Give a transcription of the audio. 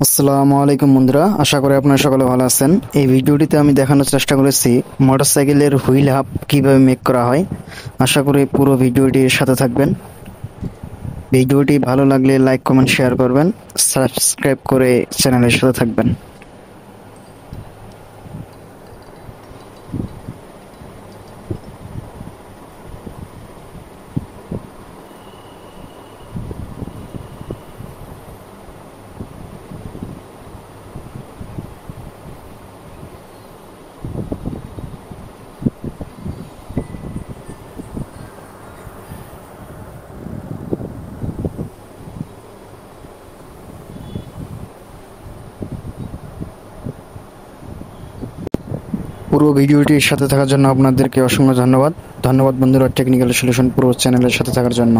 আসসালামু আলাইকুম বন্ধুরা, আশা করি আপনারা সকলে ভালো আছেন। এই ভিডিওটিতে আমি দেখানোর চেষ্টা করেছি মোটরসাইকেলের হুইল হাব কিভাবে মেক করা হয়। আশা করি পুরো ভিডিওটির সাথে থাকবেন। ভিডিওটি ভালো লাগলে লাইক কমেন্ট শেয়ার করবেন, সাবস্ক্রাইব করে চ্যানেলের সাথে থাকবেন। পুরো ভিডিওটির সাথে থাকার জন্য আপনাদেরকে অসংখ্য ধন্যবাদ। ধন্যবাদ বন্ধুরা, টেকনিক্যাল সলিউশন পুরো চ্যানেলের সাথে থাকার জন্য।